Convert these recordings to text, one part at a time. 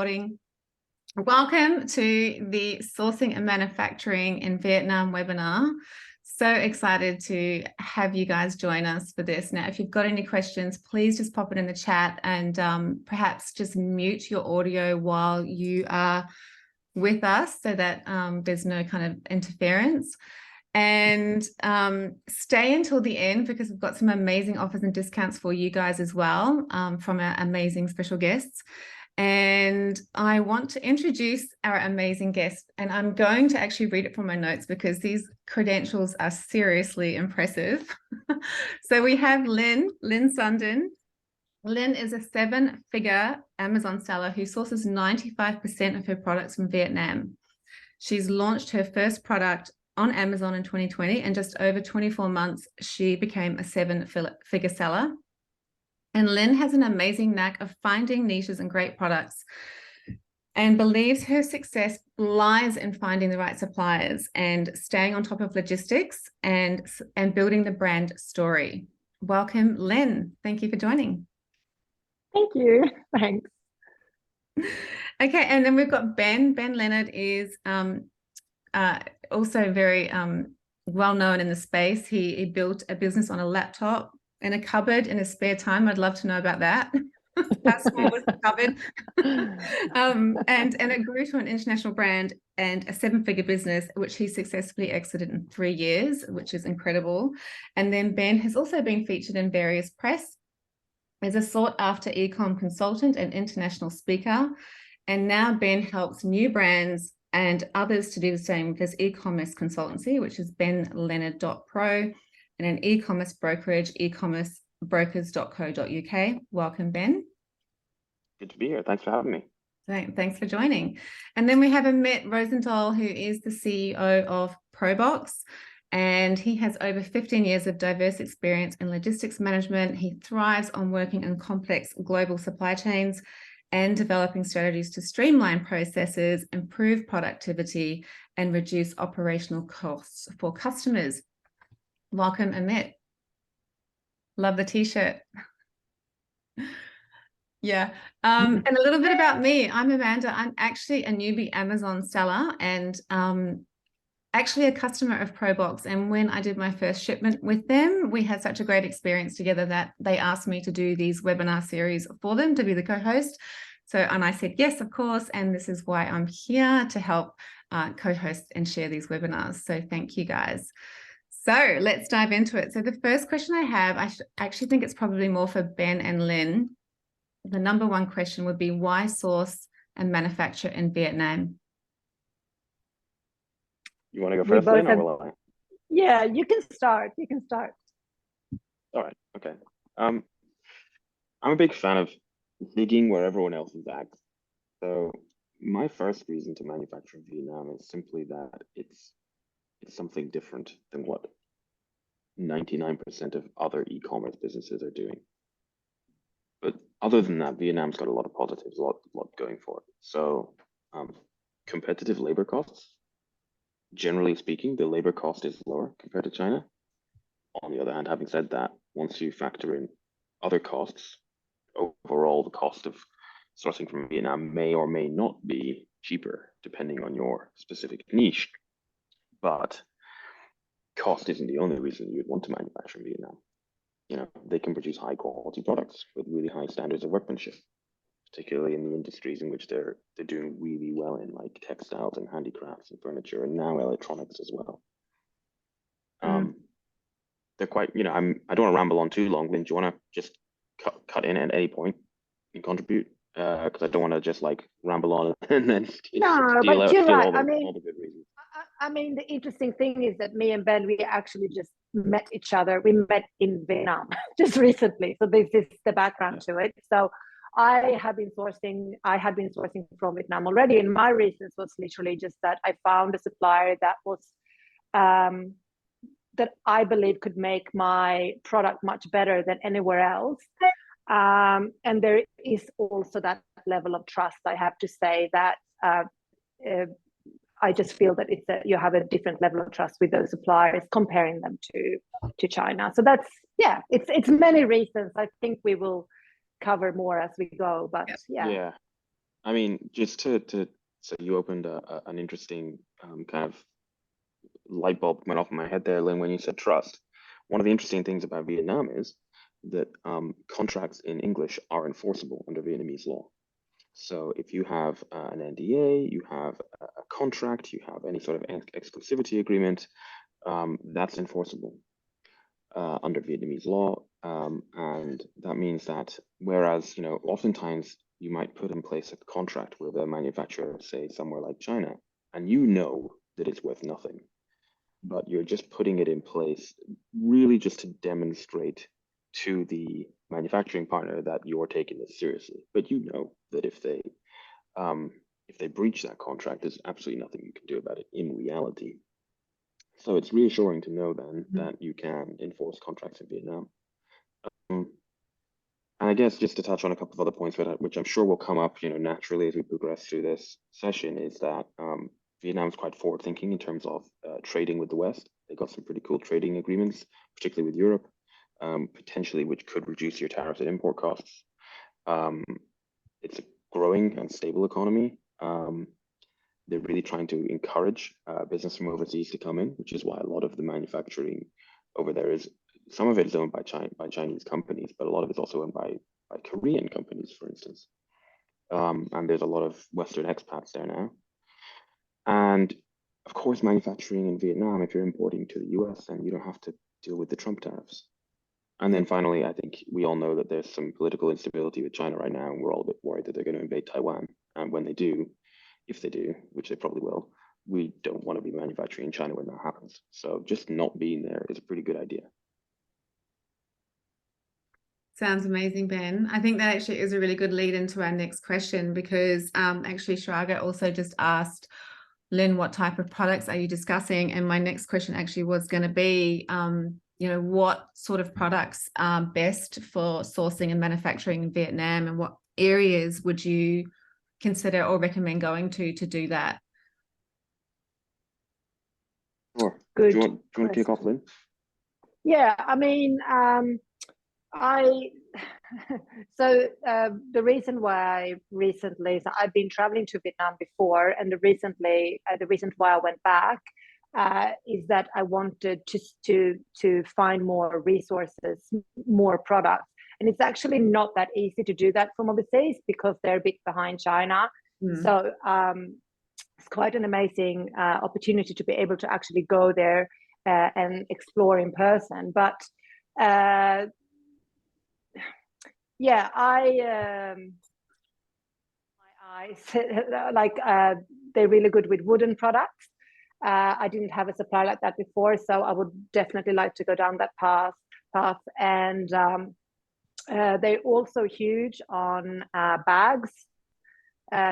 Welcome to the Sourcing and Manufacturing in Vietnam webinar. So excited to have you guys join us for this. Now, if you've got any questions, please just pop it in the chat and perhaps just mute your audio while you are with us so that there's no kind of interference. And stay until the end because we've got some amazing offers and discounts for you guys as well from our amazing special guests. And I want to introduce our amazing guest, and I'm going to actually read it from my notes because these credentials are seriously impressive. So we have Lynn Sundin. Lynn is a 7-figure Amazon seller who sources 95% of her products from Vietnam. She's launched her first product on Amazon in 2020, and just over 24 months, she became a 7-figure seller. And Lynn has an amazing knack of finding niches and great products and believes her success lies in finding the right suppliers and staying on top of logistics and building the brand story. Welcome, Lynn. Thank you for joining. Thank you. Thanks. Okay, and then we've got Ben. Ben Leonard is also very well known in the space. He built a business on a laptop in a cupboard in his spare time. I'd love to know about that. How small was the cupboard? And it grew to an international brand and a 7-figure business, which he successfully exited in 3 years, which is incredible. And then Ben has also been featured in various press as a sought-after e-com consultant and international speaker. And now Ben helps new brands and others to do the same with his e-commerce consultancy, which is benleonard.pro. and an e-commerce brokerage, ecommercebrokers.co.uk. Welcome, Ben. Good to be here. Thanks for having me. Thanks for joining. And then we have Amit Rosenthal, who is the CEO of Proboxx, and he has over 15 years of diverse experience in logistics management. He thrives on working in complex global supply chains and developing strategies to streamline processes, improve productivity, and reduce operational costs for customers. Welcome, Amit. Love the t-shirt. Yeah. And a little bit about me. I'm Amanda. I'm actually a newbie Amazon seller and actually a customer of Proboxx. And when I did my first shipment with them, we had such a great experience together that they asked me to do these webinar series for them to be the co-host. And I said, yes, of course. And this is why I'm here to help co-host and share these webinars. So thank you guys. So let's dive into it. So the first question I have, I actually think it's probably more for Ben and Lynn. The number one question would be, why source and manufacture in Vietnam? You want to go first, Lynn, or will I? Yeah, you can start. You can start. All right. Okay. I'm a big fan of digging where everyone else is at. So my first reason to manufacture in Vietnam is simply that it's something different than what 99% of other e-commerce businesses are doing. But other than that, Vietnam's got a lot of positives, a lot going for it. So competitive labor costs, generally speaking, the labor cost is lower compared to China. On the other hand, having said that, once you factor in other costs, overall the cost of sourcing from Vietnam may or may not be cheaper depending on your specific niche. But cost isn't the only reason you'd want to manufacture in Vietnam. You know, they can produce high quality products with really high standards of workmanship, particularly in the industries in which they're doing really well in, like textiles and handicrafts and furniture, and now electronics as well. They're quite, you know, I don't want to ramble on too long. Lynn, do you want to just cut in at any point and contribute? Because I don't want to just like ramble on and then steal all the good reasons. I mean, the interesting thing is that me and Ben, we actually just met each other. We met in Vietnam just recently. So this is the background to it. So I had been sourcing from Vietnam already. And my reasons was literally just that I found a supplier that was, that I believe could make my product much better than anywhere else. And there is also that level of trust. I have to say that I just feel that you have a different level of trust with those suppliers comparing them to China. So that's, yeah, it's many reasons. I think we will cover more as we go, but yeah. I mean, just to so you opened an interesting kind of light bulb went off in my head there, Lynn, when you said trust. One of the interesting things about Vietnam is that contracts in English are enforceable under Vietnamese law. So if you have an NDA, you have a contract, you have any sort of exclusivity agreement, that's enforceable under Vietnamese law. And that means that whereas, oftentimes you might put in place a contract with a manufacturer, say somewhere like China, and you know that it's worth nothing, but you're just putting it in place really just to demonstrate to the manufacturing partner that you're taking this seriously. But you know that if they breach that contract, there's absolutely nothing you can do about it in reality. So it's reassuring to know then that you can enforce contracts in Vietnam. And I guess just to touch on a couple of other points, which I'm sure will come up, naturally as we progress through this session, is that Vietnam is quite forward-thinking in terms of trading with the West. They got some pretty cool trading agreements, particularly with Europe, potentially which could reduce your tariffs and import costs. It's a growing and stable economy. They're really trying to encourage business from overseas to come in, which is why a lot of the manufacturing over there is, some of it is owned by Chinese companies, but a lot of it's also owned by Korean companies, for instance. And there's a lot of Western expats there now. And of course, manufacturing in Vietnam, if you're importing to the US, then you don't have to deal with the Trump tariffs. And then finally, I think we all know that there's some political instability with China right now, and we're all a bit worried that they're going to invade Taiwan. And when they do, if they do, which they probably will, we don't want to be manufacturing in China when that happens. So just not being there is a pretty good idea. Sounds amazing, Ben. I think that actually is a really good lead into our next question, because actually Shraga also just asked, Lynn, what type of products are you discussing? And my next question actually was going to be, what sort of products are best for sourcing and manufacturing in Vietnam, and what areas would you consider or recommend going to do that? Sure. Good. Do you want to kick off, Lynn? Yeah, I mean, the reason why recently, so I've been traveling to Vietnam before, and the reason why I went back is that I wanted to find more resources, more products. And it's actually not that easy to do that from overseas because they're a bit behind China. So it's quite an amazing opportunity to be able to actually go there and explore in person. But yeah, my eyes like they're really good with wooden products. I didn't have a supply like that before, so I would definitely like to go down that path. And they're also huge on bags,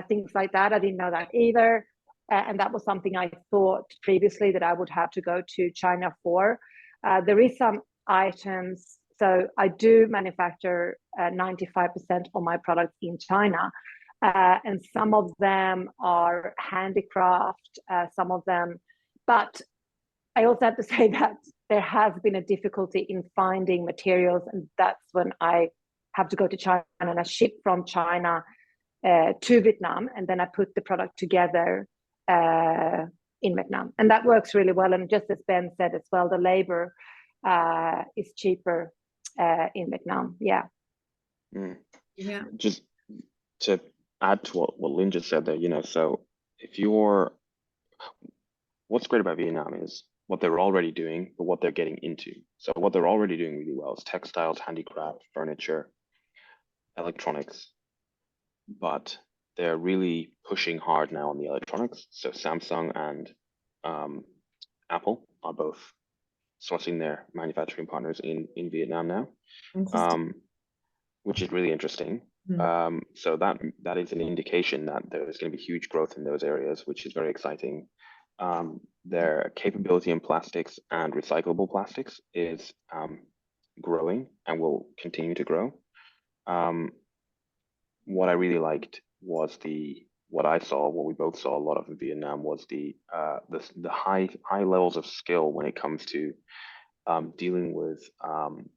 things like that. I didn't know that either. And that was something I thought previously that I would have to go to China for. There is some items. So I do manufacture 95% of my products in China. And some of them are handicraft, some of them. But I also have to say that there has been a difficulty in finding materials. And that's when I have to go to China, and I ship from China to Vietnam. And then I put the product together in Vietnam. And that works really well. And just as Ben said as well, the labor is cheaper in Vietnam. Yeah. Yeah. Just to add to what Lynn just said there, so what's great about Vietnam is what they're already doing, but what they're getting into. So what they're already doing really well is textiles, handicraft, furniture, electronics, but they're really pushing hard now on the electronics. So Samsung and Apple are both sourcing their manufacturing partners in Vietnam now, which is really interesting. So that is an indication that there's going to be huge growth in those areas, which is very exciting. Their capability in plastics and recyclable plastics is growing and will continue to grow. What I really liked was what we both saw a lot of in Vietnam was the high levels of skill when it comes to dealing with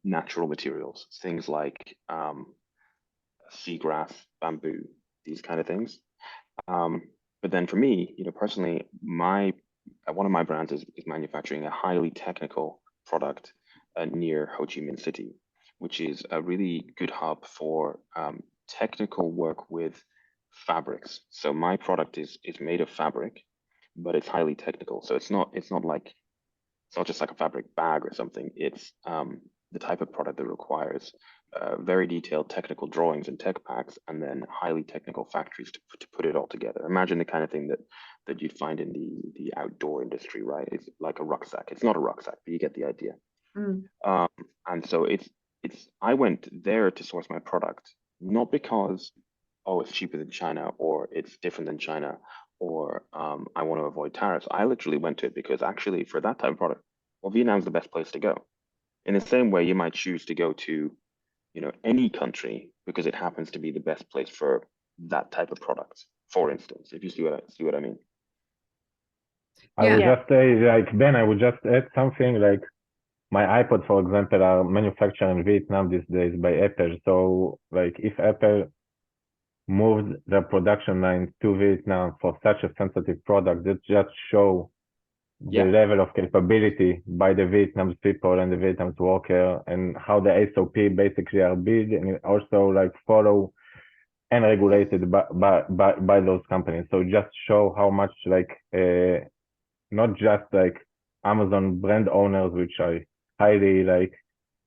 natural materials, things like seagrass, bamboo, these kind of things. But then for me, personally, one of my brands is manufacturing a highly technical product near Ho Chi Minh City, which is a really good hub for technical work with fabrics. So my product is made of fabric, but it's highly technical. So it's not just like a fabric bag or something. It's the type of product that requires very detailed technical drawings and tech packs, and then highly technical factories to put it all together. Imagine the kind of thing that you'd find in the outdoor industry, right? It's like a rucksack. It's not a rucksack, but you get the idea. Mm. And so I went there to source my product, not because, oh, it's cheaper than China or it's different than China, or I want to avoid tariffs. I literally went to it because actually for that type of product, well, Vietnam's the best place to go. In the same way, you might choose to go to, any country because it happens to be the best place for that type of product. For instance, if you see what I mean. I would Yeah. just say, like, Ben, I would just add something like my iPod, for example, are manufactured in Vietnam these days by Apple. So, like, if Apple moved their production line to Vietnam for such a sensitive product, that just show the level of capability by the Vietnamese people and the Vietnamese worker, and how the SOP basically are built and also like follow and regulated by those companies. So just show how much like not just like Amazon brand owners, which I highly like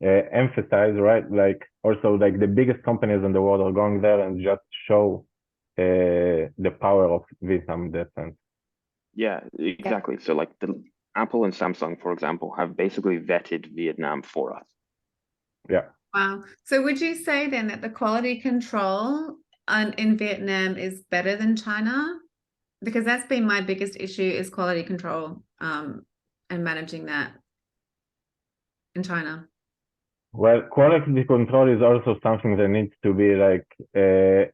emphasize, right? Like also like the biggest companies in the world are going there and just show the power of Vietnam in that sense. Yeah, exactly. So like the Apple and Samsung, for example, have basically vetted Vietnam for us. Yeah. Wow. So would you say then that the quality control in Vietnam is better than China? Because that's been my biggest issue is quality control and managing that in China. Well, quality control is also something that needs to be like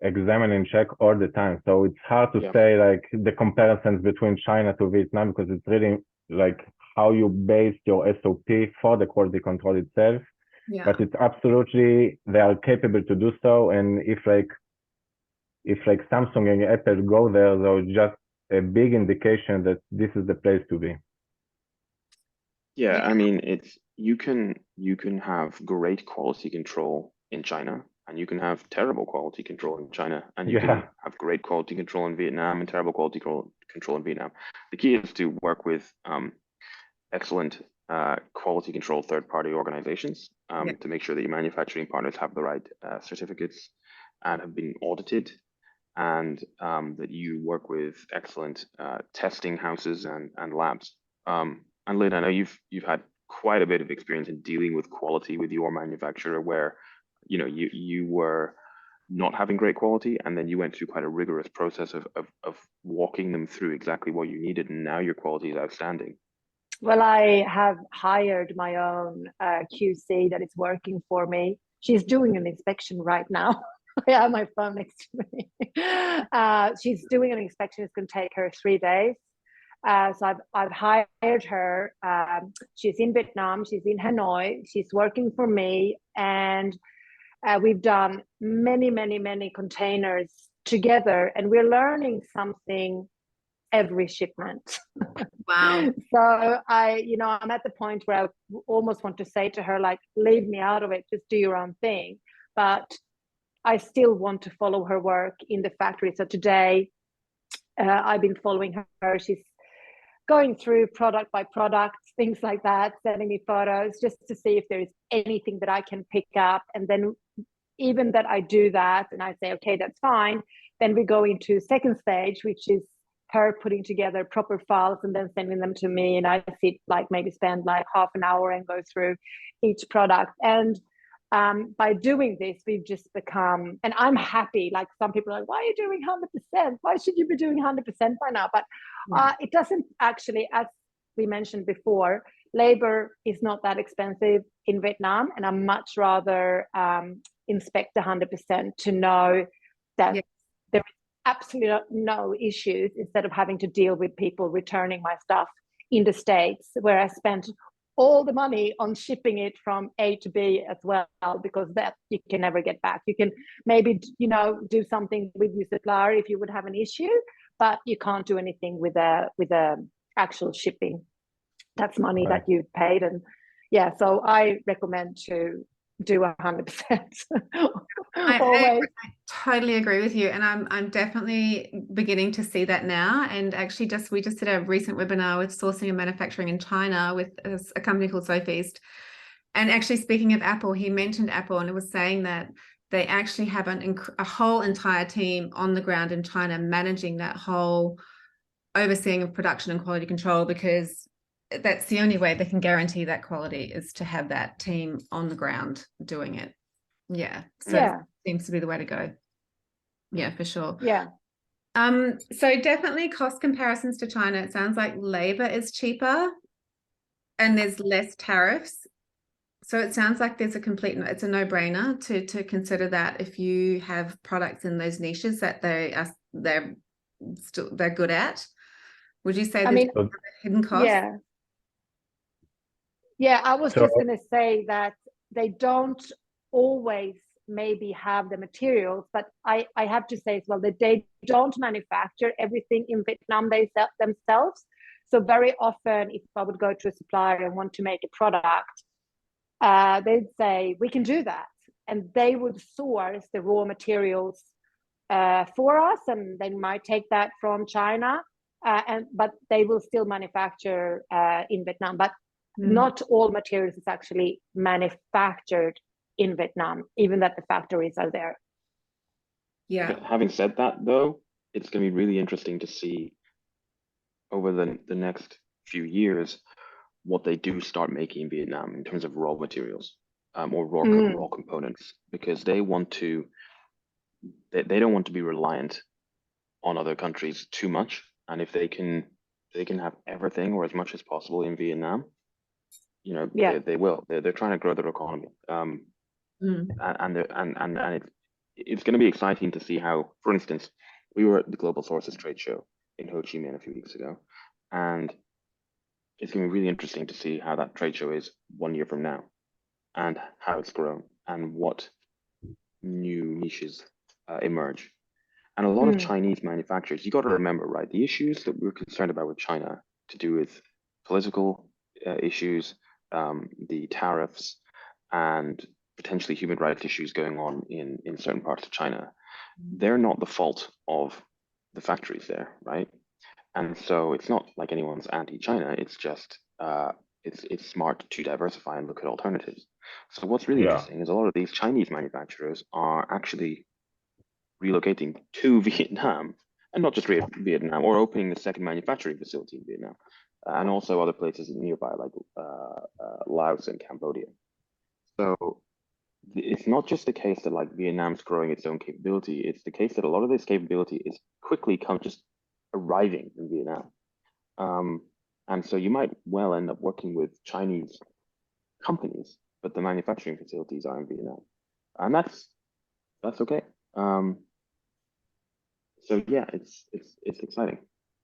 examined and checked all the time. So it's hard to say like the comparisons between China to Vietnam, because it's really like how you base your SOP for the quality control itself. Yeah. But it's absolutely, they are capable to do so. And if Samsung and Apple go there, though, just a big indication that this is the place to be. Yeah, I mean, you can have great quality control in China, and you can have terrible quality control in China, and you can have great quality control in Vietnam and terrible quality control in Vietnam. The key is to work with excellent quality control third-party organizations to make sure that your manufacturing partners have the right certificates and have been audited, and that you work with excellent testing houses and labs. And Lynn, I know you've had quite a bit of experience in dealing with quality with your manufacturer, where you were not having great quality, and then you went through quite a rigorous process of walking them through exactly what you needed, and now your quality is outstanding. Well, I have hired my own QC that is working for me. She's doing an inspection right now. I have my phone next to me. She's doing an inspection. It's going to take her 3 days. So I've hired her. She's in Vietnam. She's in Hanoi. She's working for me, and we've done many containers together, and we're learning something every shipment. Wow. So I'm at the point where I almost want to say to her, like, leave me out of it, just do your own thing. But I still want to follow her work in the factory. So today I've been following her. She's going through product by product, things like that, sending me photos just to see if there is anything that I can pick up. And then even that I do that and I say, okay, that's fine. Then we go into second stage, which is her putting together proper files and then sending them to me. And I sit like maybe spend like half an hour and go through each product. And by doing this, we've just become, and I'm happy, like some people are like, why are you doing 100%? Why should you be doing 100% by now? But it doesn't actually, as we mentioned before, labor is not that expensive in Vietnam. And I much rather inspect 100% to know that there is absolutely no issues, instead of having to deal with people returning my stuff in the States, where I spent all the money on shipping it from A to B as well, because that you can never get back. You can maybe, you know, do something with your supplier if you would have an issue, but you can't do anything with a actual shipping. That's money that you've paid. And yeah, so I recommend to do 100%. Always. I totally agree with you, and I'm definitely beginning to see that now. And actually, we just did a recent webinar with sourcing and manufacturing in China with a company called SoFeast. And actually, speaking of Apple, he mentioned Apple, and it was saying that they actually have a whole entire team on the ground in China managing that whole overseeing of production and quality control, because that's the only way they can guarantee that quality is to have that team on the ground doing it. Yeah. So Yeah. it seems to be the way to go. Yeah, for sure. Yeah. So definitely cost comparisons to China. It sounds like labor is cheaper and there's less tariffs. So it sounds like it's a no-brainer to consider that if you have products in those niches that they're good at. Would you say there's hidden costs? Yeah. Yeah, I was So- just going to say that they don't always maybe have the materials, but I have to say as well that they don't manufacture everything in Vietnam themselves. So very often, if I would go to a supplier and want to make a product, they'd say, we can do that. And they would source the raw materials for us, and they might take that from China, but they will still manufacture in Vietnam. But not all materials is actually manufactured in Vietnam, even that the factories are there. Yeah. Having said that, though, it's going to be really interesting to see over the next few years what they do start making in Vietnam in terms of raw materials or raw components, because they want to. They don't want to be reliant on other countries too much, and if they can have everything or as much as possible in Vietnam, you know, they will. They're trying to grow their economy, and it's going to be exciting to see how, for instance, we were at the Global Sources trade show in Ho Chi Minh a few weeks ago, and it's going to be really interesting to see how that trade show is 1 year from now, and how it's grown, and what new niches emerge. And a lot of Chinese manufacturers, you got to remember, right, the issues that we're concerned about with China to do with political issues, the tariffs, and potentially human rights issues going on in certain parts of China, they're not the fault of the factories there, right? And so it's not like anyone's anti-China. It's just it's smart to diversify and look at alternatives. So what's really interesting is a lot of these Chinese manufacturers are actually relocating to Vietnam, and not just Vietnam, or opening a second manufacturing facility in Vietnam, and also other places nearby like Laos and Cambodia. So it's not just the case that like Vietnam's growing its own capability. It's the case that a lot of this capability is quickly just arriving in Vietnam. And so you might well end up working with Chinese companies, but the manufacturing facilities are in Vietnam, and that's okay. So yeah, it's exciting.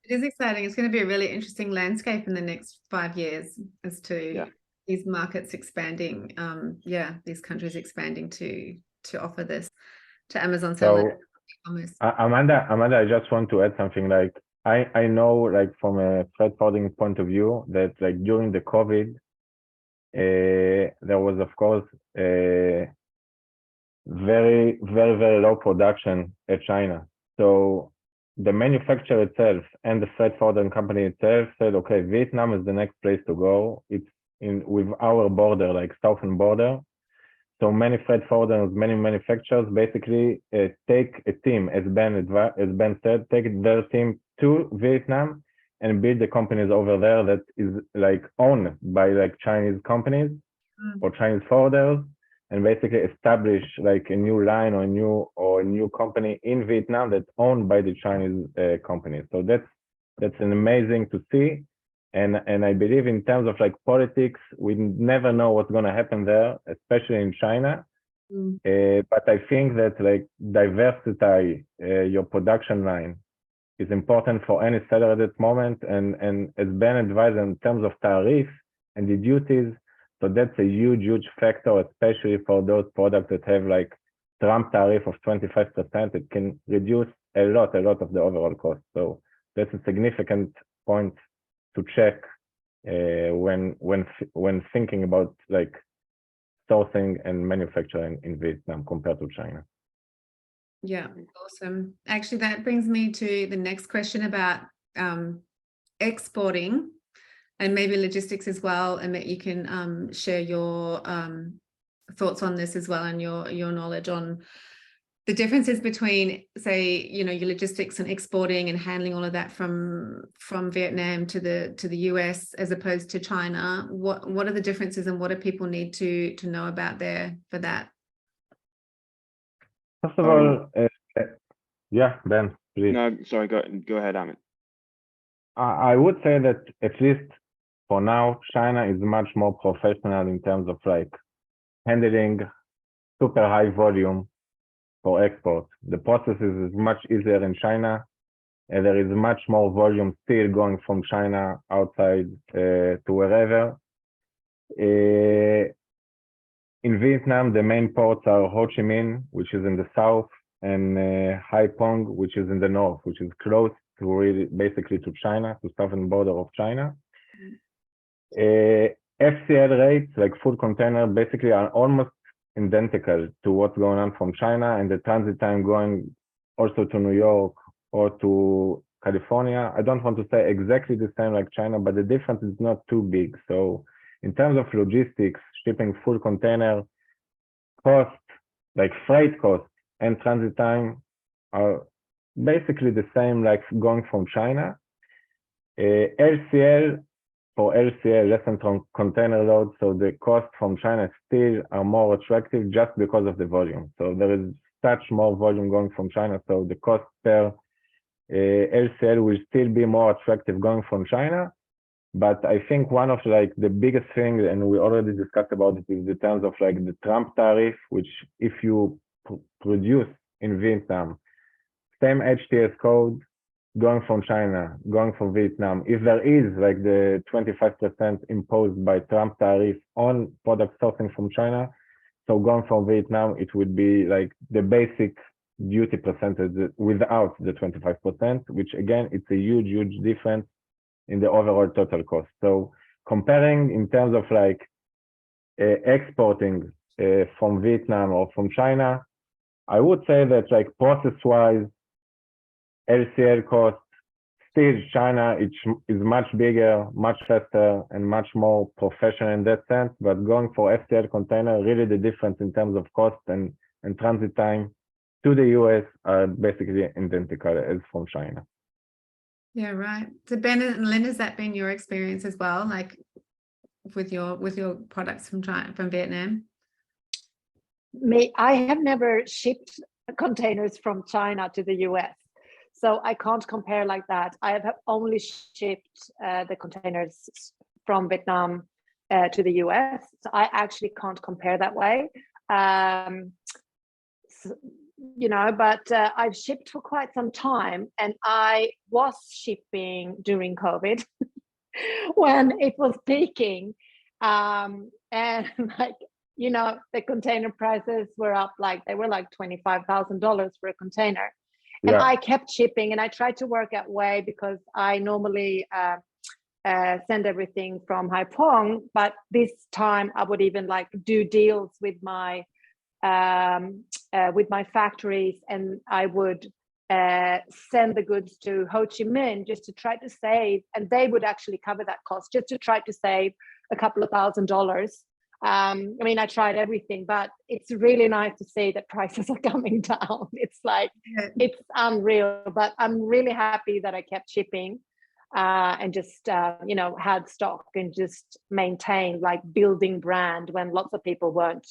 It is exciting. It's going to be a really interesting landscape in the next 5 years as to these markets expanding. These countries expanding to offer this to Amazon sellers. Amanda, I just want to add something. Like I know, like from a freight forwarding point of view, that like during the COVID, there was of course very low production at China. So the manufacturer itself and the freight forwarding company itself said, okay, Vietnam is the next place to go. It's with our border, like southern border. So many freight forwarders, many manufacturers basically take a team, as Ben said, take their team to Vietnam and build the companies over there that is like owned by like Chinese companies or Chinese forwarders, and basically establish like a new line or a new company in Vietnam that's owned by the Chinese company. So that's an amazing to see. And I believe in terms of like politics, we never know what's going to happen there, especially in China. But I think that like diversify your production line is important for any seller at this moment. And as Ben advised, in terms of tariff, and the duties. So that's a huge factor, especially for those products that have like Trump tariff of 25%. It can reduce a lot of the overall cost. So that's a significant point to check when thinking about like sourcing and manufacturing in Vietnam compared to China. Yeah, awesome. Actually, that brings me to the next question about exporting and maybe logistics as well, and that you can share your thoughts on this as well, and your knowledge on the differences between, say, your logistics and exporting and handling all of that from Vietnam to the US as opposed to China. What are the differences, and what do people need to know about there for that? First of all, yeah, Ben, please. No, sorry, go ahead, Amit. I would say that at least for now, China is much more professional in terms of like handling super high volume for export. The process is much easier in China, and there is much more volume still going from China outside to wherever. In Vietnam, the main ports are Ho Chi Minh, which is in the south, and Hai Phong, which is in the north, which is close to really basically to China, to southern border of China. FCL rates, like full container, basically are almost identical to what's going on from China, and the transit time going also to New York or to California. I don't want to say exactly the same like China, but the difference is not too big. So in terms of logistics, shipping full container cost, like freight cost and transit time are basically the same like going from China. LCL, for LCL, less than container load, so the cost from China still are more attractive just because of the volume. So there is such more volume going from China, so the cost per LCL will still be more attractive going from China. But I think one of like the biggest things, and we already discussed about it, is the terms of like the Trump tariff, which if you produce in Vietnam, same HTS code, going from China, going from Vietnam, if there is like the 25% imposed by Trump tariff on product sourcing from China, so going from Vietnam, it would be like the basic duty percentage without the 25%, which again, it's a huge difference in the overall total cost. So comparing in terms of like exporting from Vietnam or from China, I would say that like process-wise, LCL cost, still China is much bigger, much faster, and much more professional in that sense. But going for FCL container, really the difference in terms of cost and transit time to the US are basically identical as from China. Yeah, right. So Ben and Lynn, has that been your experience as well, like with your products from China, from Vietnam? I have never shipped containers from China to the US, so I can't compare like that. I have only shipped the containers from Vietnam to the US, so I actually can't compare that way. But I've shipped for quite some time, and I was shipping during COVID when it was peaking, and like, the container prices were up, like they were like $25,000 for a container. And Yeah. I kept shipping, and I tried to work out way, because I normally send everything from Hai Phong, but this time I would even like do deals with my factories, and I would send the goods to Ho Chi Minh just to try to save, and they would actually cover that cost, just to try to save a couple of $1,000s. I tried everything, but it's really nice to see that prices are coming down. It's like, it's unreal, but I'm really happy that I kept shipping and just, had stock and just maintained like building brand when lots of people weren't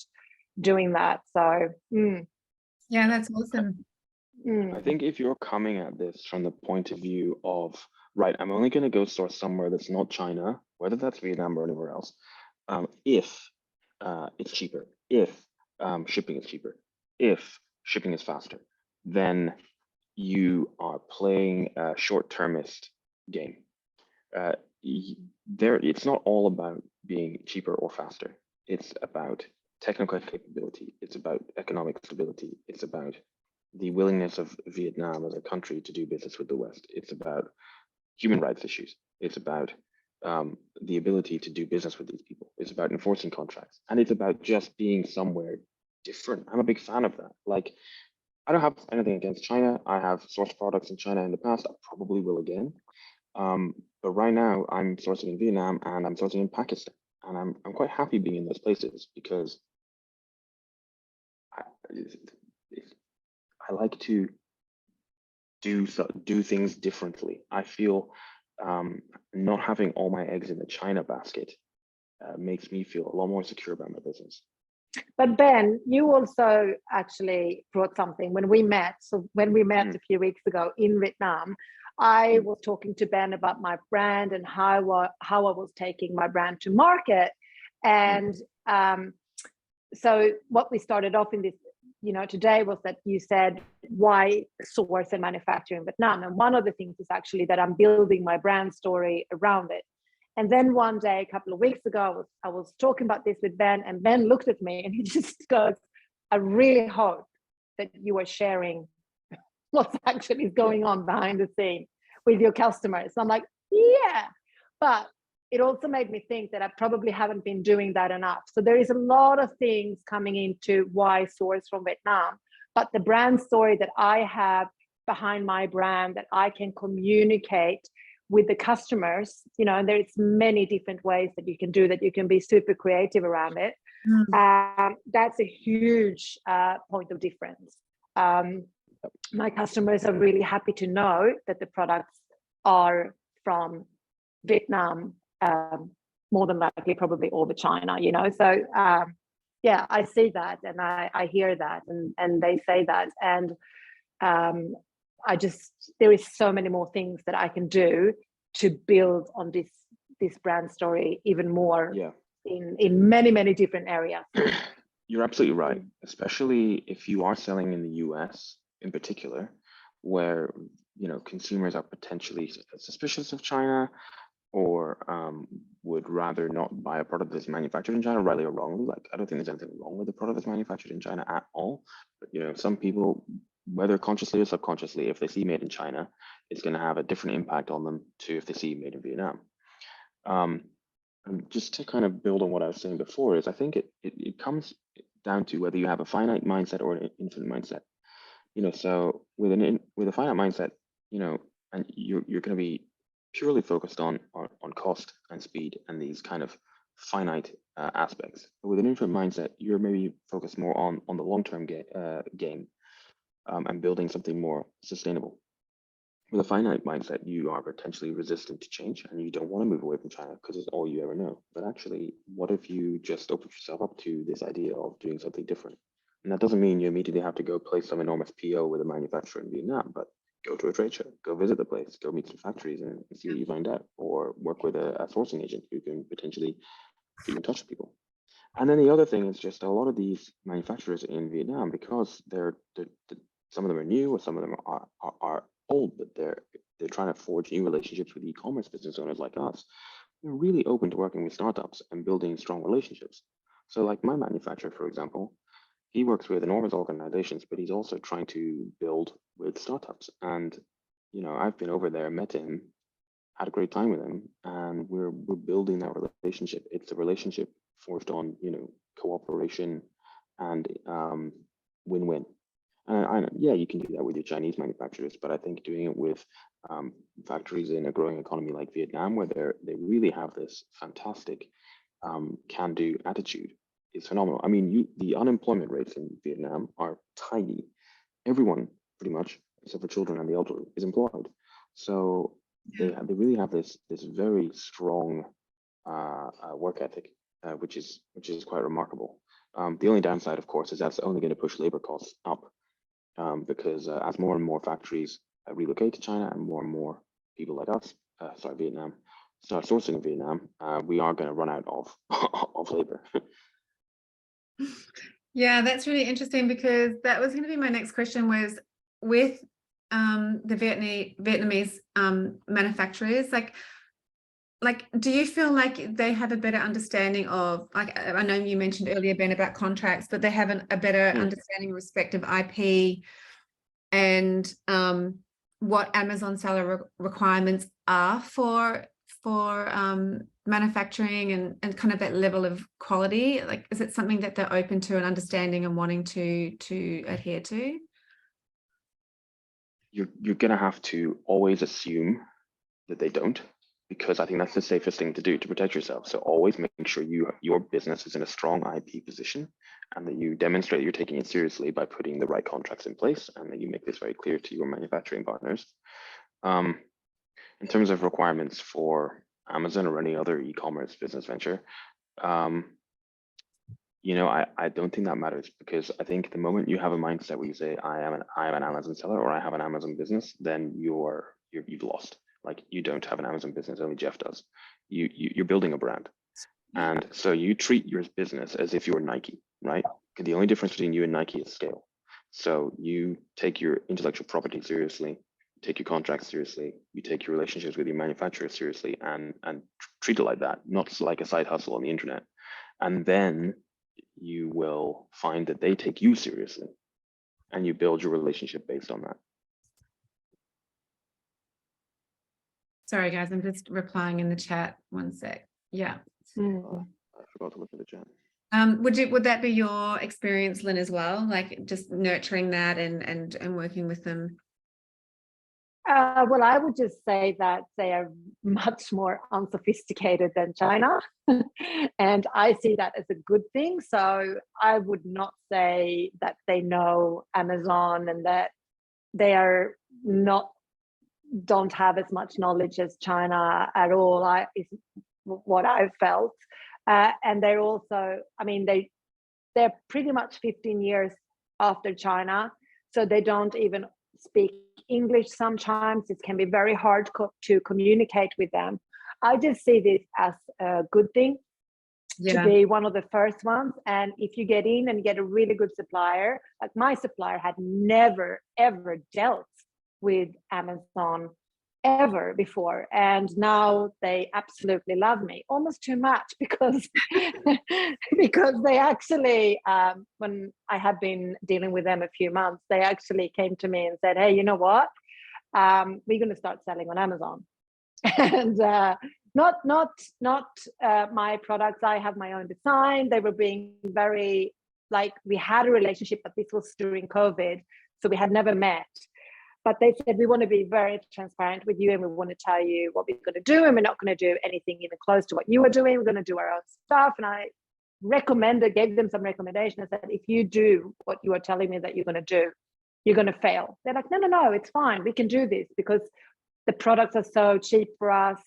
doing that. So, Yeah, that's awesome. I think if you're coming at this from the point of view of, right, I'm only going to go source somewhere that's not China, whether that's Vietnam or anywhere else, if it's cheaper, if shipping is cheaper, if shipping is faster, then you are playing a short-termist game. it's not all about being cheaper or faster. It's about technical capability. It's about economic stability. It's about the willingness of Vietnam as a country to do business with the West. It's about human rights issues. It's about the ability to do business with these people. It's about enforcing contracts. And it's about just being somewhere different. I'm a big fan of that. Like, I don't have anything against China. I have sourced products in China in the past. I probably will again. But right now I'm sourcing in Vietnam and I'm sourcing in Pakistan. And I'm quite happy being in those places because I like to do things differently. I feel not having all my eggs in the China basket makes me feel a lot more secure about my business. But Ben, you also actually brought something when we met. So when we met a few weeks ago in Vietnam, I was talking to Ben about my brand and how I was taking my brand to market. And so what we started off in this, today was that you said, why source and manufacture in Vietnam? And one of the things is actually that I'm building my brand story around it. And then one day, a couple of weeks ago, I was talking about this with Ben, and Ben looked at me and he just goes, I really hope that you are sharing what's actually going on behind the scene with your customers. So I'm like, yeah, but it also made me think that I probably haven't been doing that enough. So there is a lot of things coming into why source from Vietnam, but the brand story that I have behind my brand that I can communicate with the customers, and there's many different ways that you can do that. You can be super creative around it. That's a huge point of difference. My customers are really happy to know that the products are from Vietnam, more than likely probably over China, so yeah, I see that and I hear that and they say that, and there is so many more things that I can do to build on this brand story even more. In many different areas. You're absolutely right, especially if you are selling in the US in particular, where consumers are potentially suspicious of China or would rather not buy a product that's manufactured in China, rightly or wrongly. Like, I don't think there's anything wrong with a product that's manufactured in China at all. But some people, whether consciously or subconsciously, if they see made in China, it's going to have a different impact on them to if they see made in Vietnam. And just to kind of build on what I was saying before, is I think it comes down to whether you have a finite mindset or an infinite mindset. So with a finite mindset, and you're going to be purely focused on cost and speed and these kind of finite aspects. But with an infinite mindset, you're maybe focused more on the long-term game and building something more sustainable. With a finite mindset, you are potentially resistant to change and you don't want to move away from China because it's all you ever know. But actually, what if you just open yourself up to this idea of doing something different? And that doesn't mean you immediately have to go place some enormous PO with a manufacturer in Vietnam, but go to a trade show, go visit the place, go meet some factories and see what you find out, or work with a sourcing agent who can potentially get you in touch with people. And then the other thing is just a lot of these manufacturers in Vietnam, because they're some of them are new or some of them are old, but they're trying to forge new relationships with e-commerce business owners like us. They're really open to working with startups and building strong relationships. So like my manufacturer, for example, he works with enormous organizations, but he's also trying to build with startups. And, I've been over there, met him, had a great time with him, and we're building that relationship. It's a relationship forged on, cooperation and win-win. And yeah, you can do that with your Chinese manufacturers, but I think doing it with factories in a growing economy like Vietnam, where they really have this fantastic can-do attitude, is phenomenal. I mean, the unemployment rates in Vietnam are tiny. Everyone, pretty much, except for children and the elderly, is employed. So they really have this very strong work ethic, which is quite remarkable. The only downside, of course, is that's only going to push labor costs up. Because as more and more factories relocate to China and more people like us, Vietnam, start sourcing in Vietnam, we are going to run out of labor. Yeah, that's really interesting, because that was going to be my next question, was with the Vietnamese manufacturers, like, like, do you feel like they have a better understanding of, like, I know you mentioned earlier, Ben, about contracts, but they have a better understanding of respective IP and what Amazon seller requirements are for manufacturing and kind of that level of quality? Like, is it something that they're open to and understanding and wanting to adhere to? You're gonna have to always assume that they don't, because I think that's the safest thing to do to protect yourself. So always make sure your business is in a strong IP position, and that you demonstrate you're taking it seriously by putting the right contracts in place, and that you make this very clear to your manufacturing partners. In terms of requirements for Amazon or any other e-commerce business venture, you know, I don't think that matters, because I think the moment you have a mindset where you say I am an Amazon seller, or I have an Amazon business, then you've lost. Like, you don't have an Amazon business, only Jeff does. You're building a brand, and so you treat your business as if you're Nike, right? The only difference between you and Nike is scale. So you take your intellectual property seriously, take your contracts seriously, you take your relationships with your manufacturers seriously, and treat it like that, not like a side hustle on the internet. And then you will find that they take you seriously, and you build your relationship based on that. Sorry, guys, I'm just replying in the chat. One sec. Yeah. I forgot to look at the chat. Would that be your experience, Lynn, as well? Like, just nurturing that and working with them? Well, I would just say that they are much more unsophisticated than China. And I see that as a good thing. So I would not say that they know Amazon and that they are don't have as much knowledge as China at all, is what I've felt. And they're also, I mean, they're pretty much 15 years after China. So they don't even speak English sometimes. It can be very hard to communicate with them. I just see this as a good thing, to be one of the first ones. And if you get in and get a really good supplier, like my supplier had never, ever dealt with Amazon ever before, and now they absolutely love me, almost too much, because because they actually, when I had been dealing with them a few months, they actually came to me and said, hey, you know what, we're going to start selling on Amazon. And not my products, I have my own design. They were being very, like, we had a relationship, but this was during COVID, so we had never met. But they said, we want to be very transparent with you, and we want to tell you what we're going to do, and we're not going to do anything even close to what you are doing. We're going to do our own stuff. And I gave them some recommendation. I said, if you do what you are telling me that you're going to do, you're going to fail. They're like, no, it's fine. We can do this because the products are so cheap for us.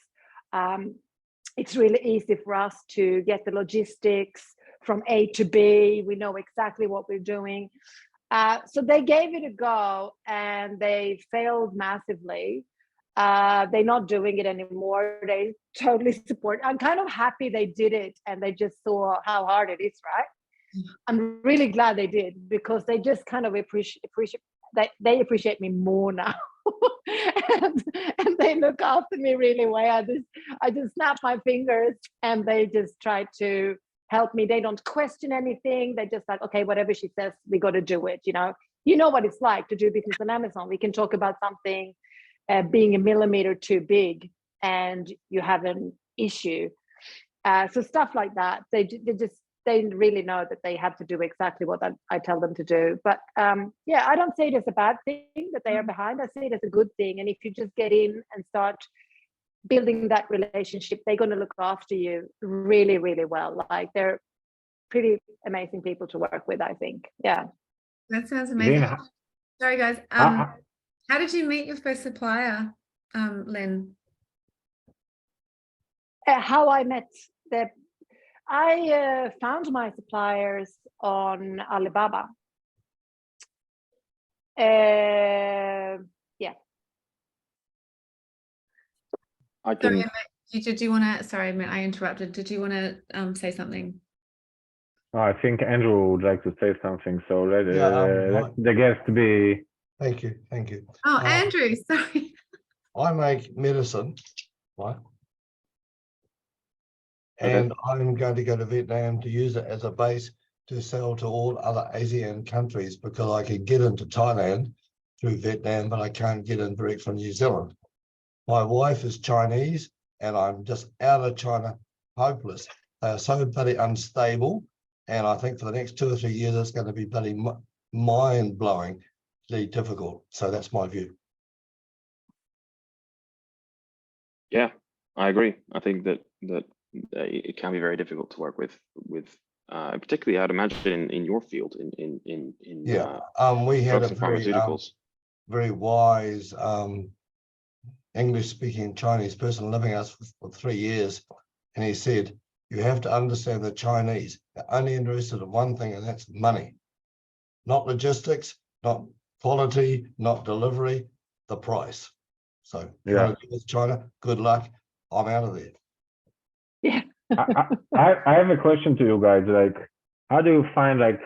It's really easy for us to get the logistics from A to B. We know exactly what we're doing. So they gave it a go, and they failed massively. They're not doing it anymore. They totally support. I'm kind of happy they did it, and they just saw how hard it is, right? I'm really glad they did, because they just kind of they appreciate me more now. and they look after me really well. I just snap my fingers, and they just try to help me. They don't question anything. They're just like, okay, whatever she says, we got to do it. You know what it's like to do business on Amazon. We can talk about something being a millimeter too big, and you have an issue. So stuff like that. They really know that they have to do exactly what I tell them to do. But yeah, I don't see it as a bad thing that they are behind. I see it as a good thing. And if you just get in and start building that relationship, they're going to look after you really, really well. Like, they're pretty amazing people to work with, I think. Yeah. That sounds amazing. Lynn, Sorry, guys. How did you meet your first supplier, Lynn? How I met I found my suppliers on Alibaba. Yeah. I can. Sorry, did you want to? Sorry, I interrupted. Did you want to say something? I think Andrew would like to say something. So let the guest be. Thank you. Oh, Andrew, sorry. I make medicine, right? And I'm going to go to Vietnam to use it as a base to sell to all other ASEAN countries, because I can get into Thailand through Vietnam, but I can't get in direct from New Zealand. My wife is Chinese, and I'm just out of China, hopeless. They are so bloody unstable, and I think for the next 2 or 3 years, it's going to be bloody mind-blowingly difficult. So that's my view. Yeah, I agree. I think that it can be very difficult to work with particularly I'd imagine in your field in we had drugs a and pharmaceuticals. very wise English-speaking Chinese person living with us for 3 years, and he said, you have to understand the Chinese are only interested in one thing, and that's money, not logistics, not quality, not delivery, the price. So if you want to do with China, good luck. I'm out of there. Yeah. I have a question to you guys. Like, how do you find, like,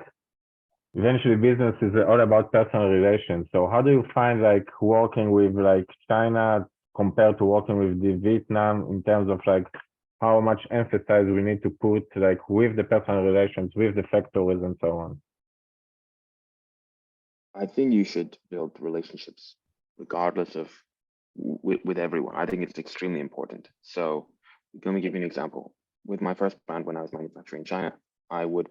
eventually business is all about personal relations. So how do you find like working with like China compared to working with the Vietnam in terms of like how much emphasis we need to put like with the personal relations, with the factories and so on? I think you should build relationships regardless of with everyone. I think it's extremely important. So let me give you an example. With my first brand, when I was manufacturing in China, I would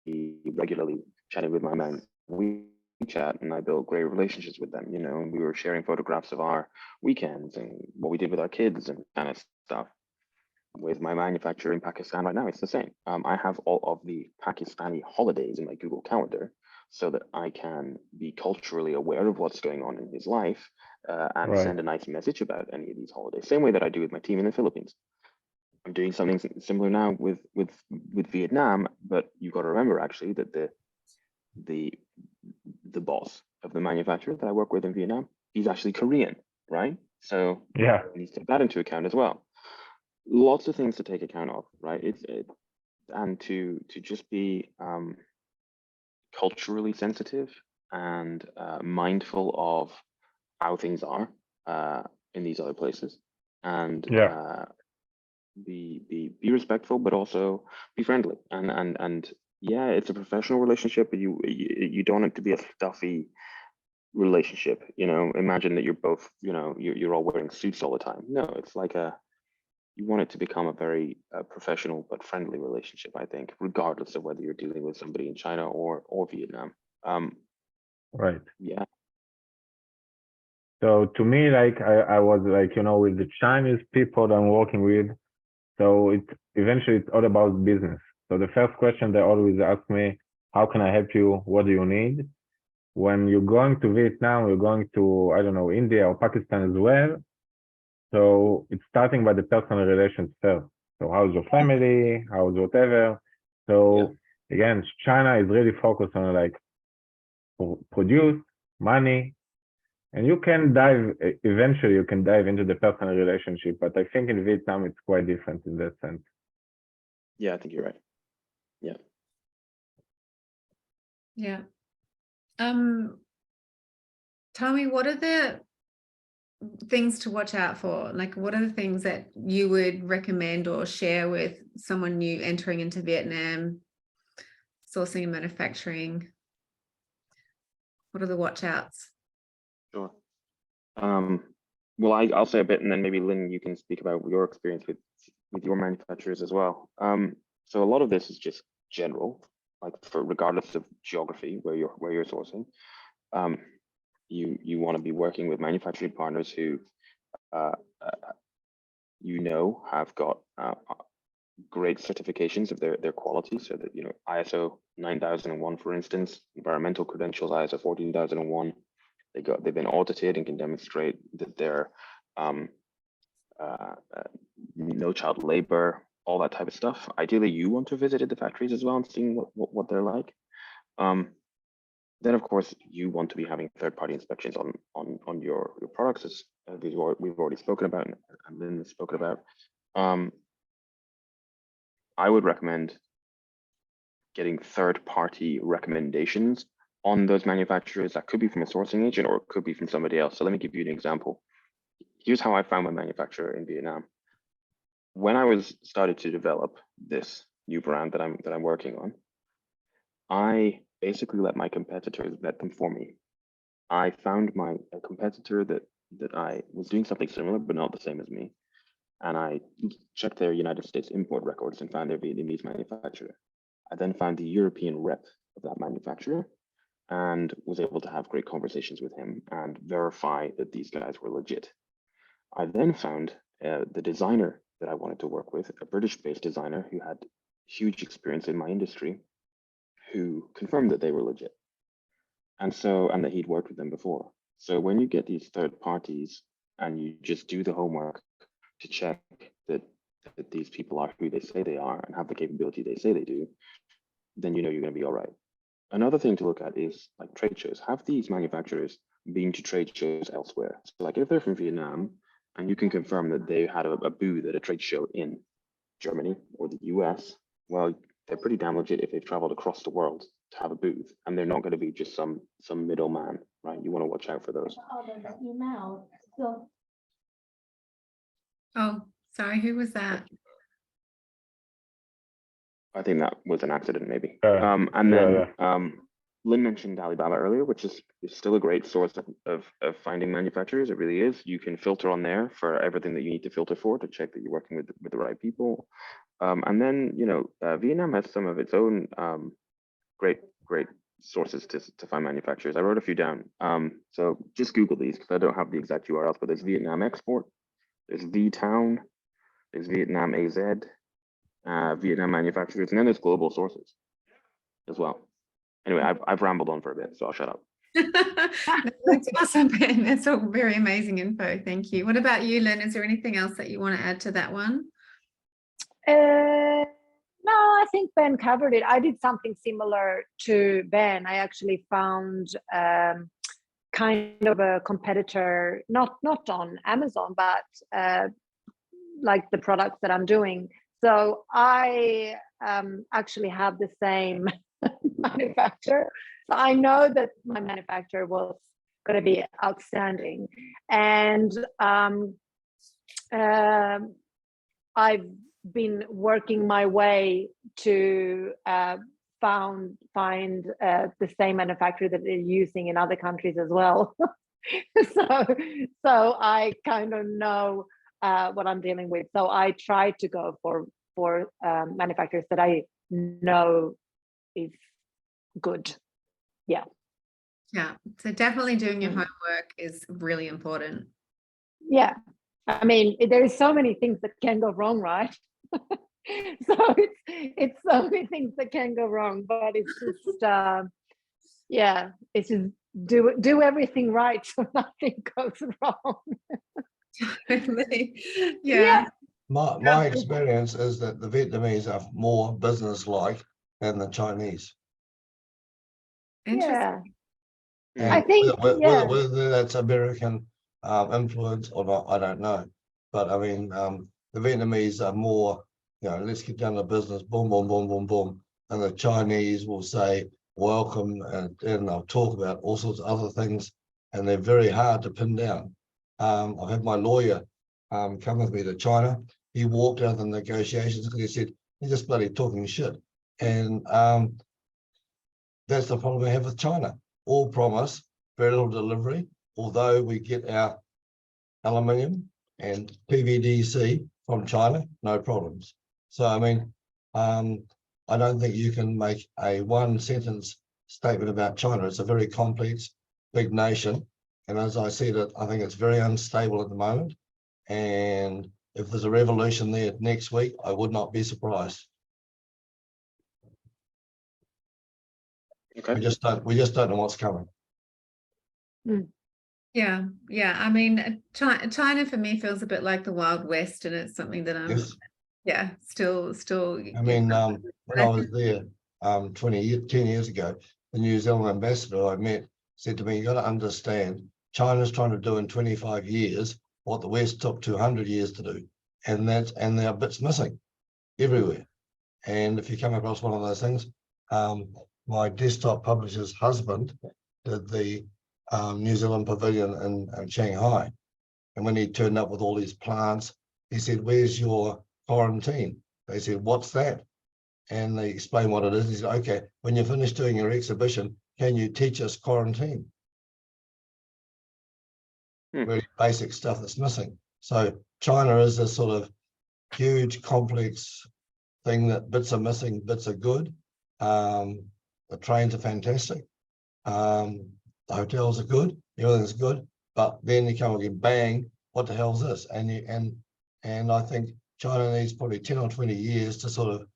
be regularly chatting with my man WeChat, and I built great relationships with them, you know, and we were sharing photographs of our weekends and what we did with our kids and kind of stuff. With my manufacturer in Pakistan right now, it's the same. I have all of the Pakistani holidays in my Google Calendar so that I can be culturally aware of what's going on in his life and send a nice message about any of these holidays. Same way that I do with my team in the Philippines. I'm doing something similar now with Vietnam, but you've got to remember actually that the boss of the manufacturer that I work with in Vietnam, he's actually Korean, right? So yeah, we need to take that into account as well. Lots of things to take account of, right? And to just be culturally sensitive and mindful of how things are in these other places, and be respectful, but also be friendly. And yeah, it's a professional relationship, but you don't want it to be a stuffy relationship. You know, imagine that you're both, you know, you're all wearing suits all the time. No, it's like you want it to become a very professional but friendly relationship, I think, regardless of whether you're dealing with somebody in China or Vietnam. Right. Yeah. So to me, like I was like, you know, with the Chinese people that I'm working with, so eventually it's all about business. So the first question they always ask me, how can I help you? What do you need? When you're going to Vietnam, you're going to, I don't know, India or Pakistan as well. So it's starting by the personal relations first. So how's your family? How's whatever? So again, China is really focused on like produce, money, and you can dive, eventually you can dive into the personal relationship, but I think in Vietnam, it's quite different in that sense. Yeah, I think you're right. Yeah. Yeah. Tell me, what are the things to watch out for? Like, what are the things that you would recommend or share with someone new entering into Vietnam, sourcing and manufacturing? What are the watch outs? Sure. Well, I'll say a bit, and then maybe Lynn, you can speak about your experience with your manufacturers as well. So a lot of this is just general, like for regardless of geography where you're sourcing. You want to be working with manufacturing partners who you know have got great certifications of their quality, so that, you know, ISO 9001, for instance, environmental credentials, ISO 14001. They've been audited and can demonstrate that they're no child labor, all that type of stuff. Ideally, you want to visit the factories as well and seeing what they're like. Then, of course, you want to be having third-party inspections on your products, as we've already spoken about and Lynn has spoken about. I would recommend getting third-party recommendations on those manufacturers. That could be from a sourcing agent or it could be from somebody else. So let me give you an example. Here's how I found my manufacturer in Vietnam. when I was started to develop this new brand that I'm working on, I basically let my competitors vet them for me. I found a competitor that I was doing something similar, but not the same as me. And I checked their United States import records and found their Vietnamese manufacturer. I then found the European rep of that manufacturer and was able to have great conversations with him and verify that these guys were legit. I then found the designer that I wanted to work with, a British-based designer who had huge experience in my industry, who confirmed that they were legit. And that he'd worked with them before. So when you get these third parties and you just do the homework to check that these people are who they say they are and have the capability they say they do, then you know you're going to be all right. Another thing to look at is like trade shows. Have these manufacturers been to trade shows elsewhere? So like if they're from Vietnam and you can confirm that they had a booth at a trade show in Germany or the US, well, they're pretty damn legit if they've traveled across the world to have a booth, and they're not going to be just some middleman, right? You want to watch out for those. Oh, sorry, who was that? I think that was an accident, maybe. Yeah. And then Yeah. Lynn mentioned Alibaba earlier, which is still a great source of finding manufacturers. It really is. You can filter on there for everything that you need to filter for to check that you're working with the right people. And then, Vietnam has some of its own great sources to find manufacturers. I wrote a few down. So just Google these because I don't have the exact URLs, but there's Vietnam Export, there's V-Town, there's Vietnam AZ, Vietnam manufacturers, and then there's global sources as well. Anyway, I've rambled on for a bit, so I'll shut up. That's awesome, Ben. That's all very amazing info. Thank you. What about you, Lynn? Is there anything else that you want to add to that one? No, I think Ben covered it. I did something similar to Ben. I actually found kind of a competitor, not on Amazon, but like the products that I'm doing. So I actually have the same manufacturer. So I know that my manufacturer was going to be outstanding. And I've been working my way to find the same manufacturer that they're using in other countries as well. so I kind of know what I'm dealing with. So I try to go for manufacturers that I know is good. Yeah. So definitely doing your homework is really important. Yeah. I mean, there's so many things that can go wrong, right? So it's so many things that can go wrong, but it's just it's just do everything right so nothing goes wrong. Totally. Yeah. My experience is that the Vietnamese are more business-like than the Chinese. Interesting. Yeah. I think whether that's American influence or not, I don't know. But I mean, the Vietnamese are more, let's get down to business, boom, boom, boom, boom, boom. And the Chinese will say, welcome, and they'll talk about all sorts of other things, and they're very hard to pin down. I've had my lawyer come with me to China. He walked out of the negotiations because he said, you're just bloody talking shit. And that's the problem we have with China. All promise, very little delivery, although we get our aluminium and PVDC from China, no problems. So, I mean, I don't think you can make a one-sentence statement about China. It's a very complex, big nation. And as I said, I think it's very unstable at the moment. And if there's a revolution there next week, I would not be surprised. Okay. We just don't know what's coming. Yeah. I mean, China for me feels a bit like the Wild West, and it's something that I'm still. I mean, when I was there 10 years ago, the New Zealand ambassador I met said to me, you got to understand, China's trying to do in 25 years what the West took 200 years to do. And there are bits missing everywhere. And if you come across one of those things, my desktop publisher's husband did the New Zealand pavilion in Shanghai. And when he turned up with all these plants, he said, where's your quarantine. They said, what's that? And they explained what it is. He said, okay, when you're finished doing your exhibition, can you teach us quarantine? Very basic stuff that's missing. So China is this sort of huge, complex thing that bits are missing, bits are good. The trains are fantastic. The hotels are good, everything's good. But then you come again, bang, what the hell's this? And I think China needs probably 10 or 20 years to sort of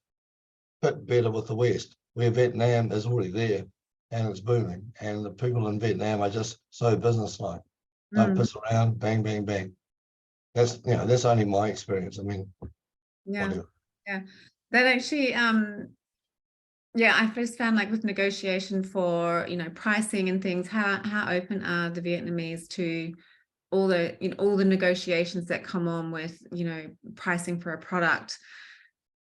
fit better with the West, where Vietnam is already there and it's booming. And the people in Vietnam are just so businesslike. Don't piss around, bang, bang, bang. That's, you know, that's only my experience. I mean, Yeah, whatever. yeah. That actually, yeah, I first found like with negotiation for, you know, pricing and things, how open are the Vietnamese to all the, you know, all the negotiations that come on with, you know, pricing for a product.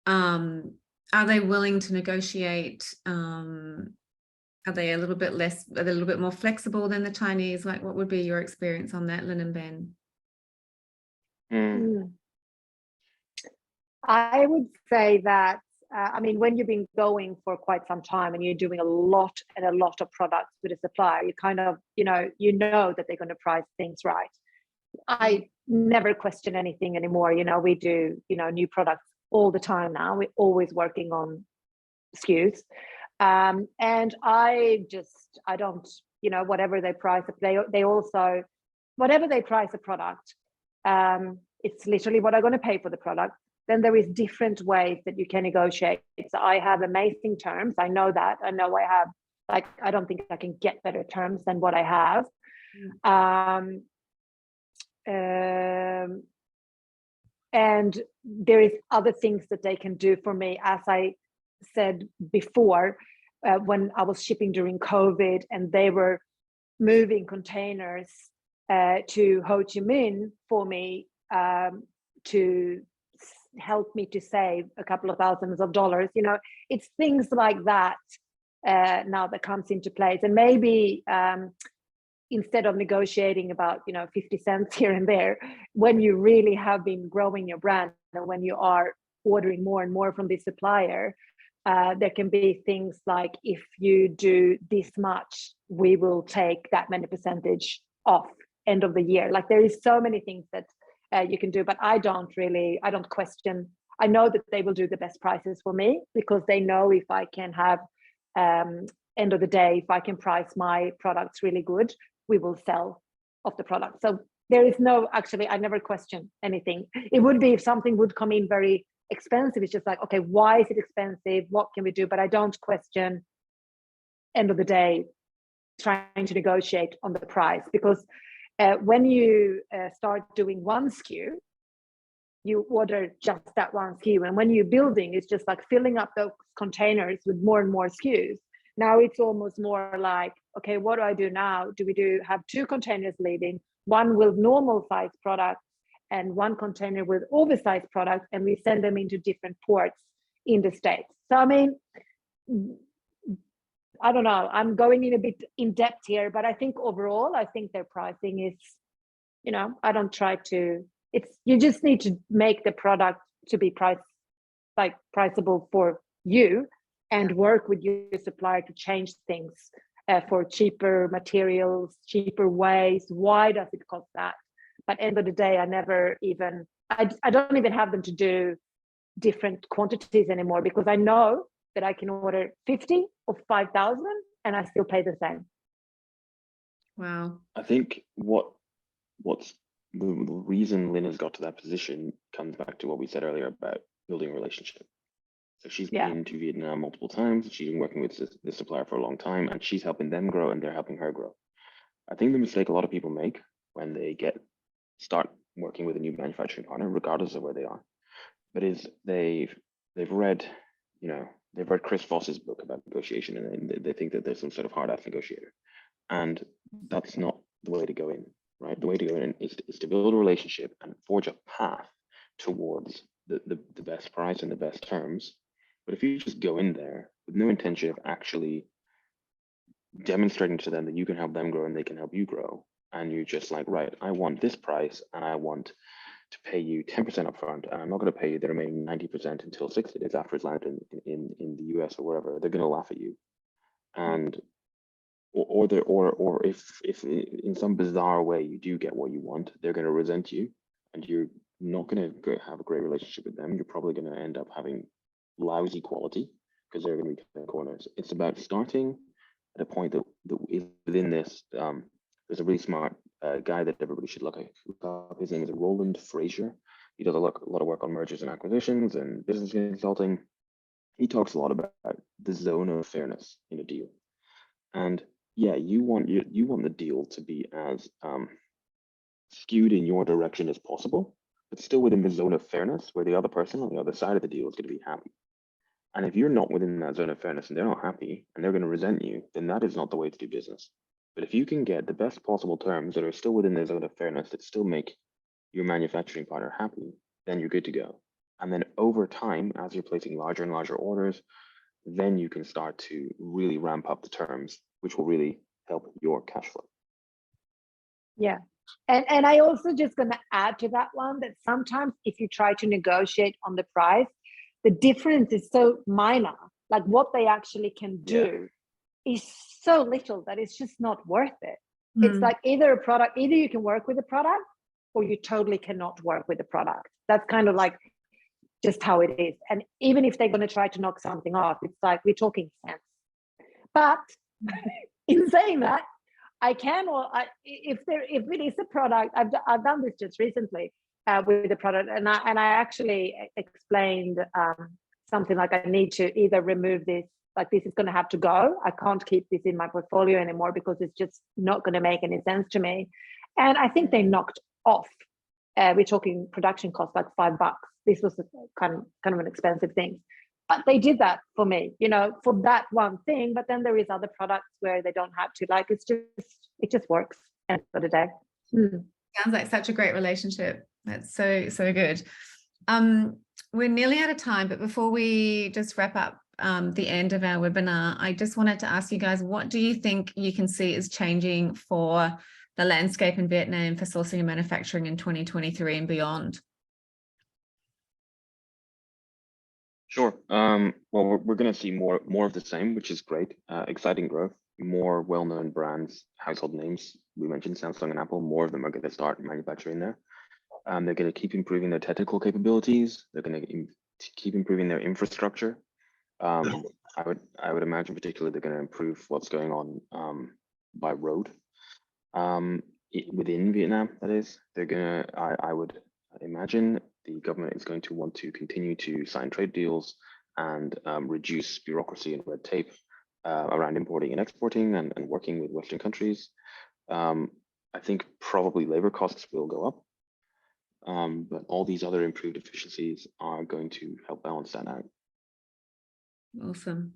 Are they willing to negotiate? Are they a little bit less, are they a little bit more flexible than the Chinese? Like, what would be your experience on that, Lynn and Ben? I would say that, I mean, when you've been going for quite some time and you're doing a lot of products with a supplier, you kind of, you know that they're going to price things right. I never question anything anymore. You know, we do, you know, new products all the time now. We're always working on SKUs. And I don't, you know, whatever they price, they also, whatever they price a product, it's literally what I'm going to pay for the product. Then there is different ways that you can negotiate. So I have amazing terms. I know that. I know I have, like, I don't think I can get better terms than what I have. And there is other things that they can do for me. As I said before, when I was shipping during COVID and they were moving containers to Ho Chi Minh for me to help me to save a couple of thousands of dollars. You know, it's things like that now that comes into place. And maybe instead of negotiating about, you know, 50 cents here and there, when you really have been growing your brand and when you are ordering more and more from the supplier, there can be things like, if you do this much, we will take that many percentage off end of the year. Like, there is so many things that you can do, but I don't question. I know that they will do the best prices for me because they know if I can have, end of the day, if I can price my products really good, we will sell off the product. So there is no, actually, I never question anything. It would be if something would come in very expensive, it's just like, okay, why is it expensive? What can we do? But I don't question, end of the day, trying to negotiate on the price, because when you start doing one SKU, you order just that one SKU. And when you're building, it's just like filling up those containers with more and more SKUs. Now it's almost more like, okay, what do I do now? Do we have two containers leaving, one with normal size products and one container with oversized products, and we send them into different ports in the States? So, I mean, I don't know, I'm going in a bit in depth here, but I think overall, I think their pricing is, you know, I don't try to, you just need to make the product to be priceable for you, and work with your supplier to change things for cheaper materials, cheaper ways. Why does it cost that? But end of the day, I don't even have them to do different quantities anymore, because I know that I can order 50 or 5,000 and I still pay the same. Wow. I think what's the reason Lynn has got to that position comes back to what we said earlier about building a relationship. So she's been to Vietnam multiple times. She's been working with this supplier for a long time, and she's helping them grow and they're helping her grow. I think the mistake a lot of people make when they start working with a new manufacturing partner, regardless of where they are, but is they've read, you know, they've read Chris Voss's book about negotiation, and they think that there's some sort of hard-ass negotiator. And that's not the way to go in, right? The way to go in is to build a relationship and forge a path towards the best price and the best terms. But if you just go in there with no intention of actually demonstrating to them that you can help them grow and they can help you grow, and you're just like, right, I want this price and I want to pay you 10% upfront, and I'm not going to pay you the remaining 90% until 60 days after it's landed in the US or wherever, they're going to laugh at you. And or if in some bizarre way you do get what you want, they're going to resent you, and you're not going to have a great relationship with them. You're probably going to end up having lousy quality because they're going to be cutting corners. It's about starting at a point that is within this. There's a really smart guy that everybody should look up. His name is Roland Frazier. He does a lot of work on mergers and acquisitions and business consulting. He talks a lot about the zone of fairness in a deal. And yeah, you want the deal to be as skewed in your direction as possible, but still within the zone of fairness where the other person on the other side of the deal is going to be happy. And if you're not within that zone of fairness and they're not happy and they're going to resent you, then that is not the way to do business. But if you can get the best possible terms that are still within the zone of fairness that still make your manufacturing partner happy, then you're good to go. And then over time, as you're placing larger and larger orders, then you can start to really ramp up the terms, which will really help your cash flow. Yeah. And I also just going to add to that one that sometimes if you try to negotiate on the price, the difference is so minor, like what they actually can do is so little that it's just not worth it. It's like either you can work with the product or you totally cannot work with the product. That's kind of like just how it is. And even if they're going to try to knock something off, it's like we're talking cents. But in saying that, I can, or if it is a product, I've done this just recently with the product, and I actually explained something like I need to either remove this, like this is going to have to go. I can't keep this in my portfolio anymore because it's just not going to make any sense to me. And I think they knocked off. We're talking production costs like $5. This was kind of an expensive thing. But they did that for me, for that one thing. But then there is other products where they don't have to. Like it just works. End of the day. Sounds like such a great relationship. That's so good. We're nearly out of time, but before we just wrap up the end of our webinar, I just wanted to ask you guys, what do you think you can see is changing for the landscape in Vietnam for sourcing and manufacturing in 2023 and beyond? Sure. Well, we're going to see more of the same, which is great. Exciting growth, more well-known brands, household names. We mentioned Samsung and Apple. More of them are going to start manufacturing there. They're going to keep improving their technical capabilities. They're going to keep improving their infrastructure. I would imagine particularly they're going to improve what's going on by road within Vietnam. That is, they're going to. I would imagine the government is going to want to continue to sign trade deals and reduce bureaucracy and red tape around importing and exporting and working with Western countries. I think probably labor costs will go up, but all these other improved efficiencies are going to help balance that out. Awesome.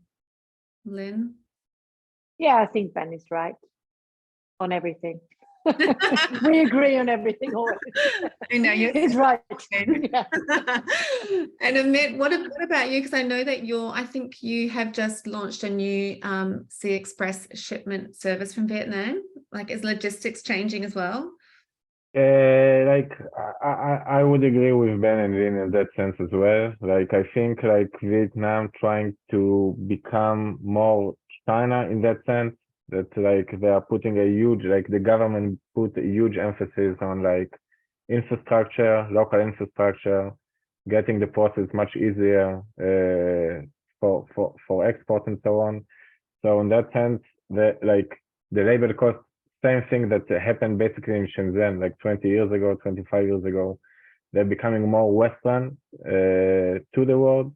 Lynn? Yeah, I think Ben is right on everything. We agree on everything always. I know he's right. Yeah. And Amit, what about you? Because I know that I think you have just launched a new Sea Express shipment service from Vietnam. Like, is logistics changing as well? Like I would agree with Ben and Lynn in that sense as well. Like I think like Vietnam trying to become more China in that sense, that like they are putting a huge, like the government put a huge emphasis on like infrastructure, local infrastructure, getting the process much easier for export and so on. So in that sense, the labor cost, same thing that happened basically in Shenzhen like 20 years ago, 25 years ago. They're becoming more Western to the world.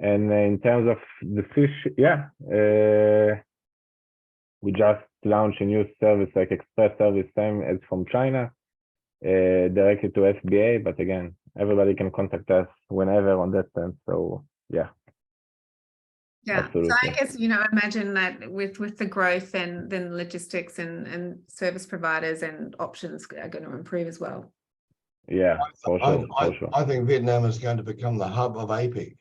And in terms of the fish, we just launched a new service, like express service, same as from China, directly to FBA. But again, everybody can contact us whenever on that sense. So yeah. Yeah, absolutely. So I guess, imagine that with the growth and then logistics and service providers and options are going to improve as well. Yeah, for sure. I think Vietnam is going to become the hub of APEC.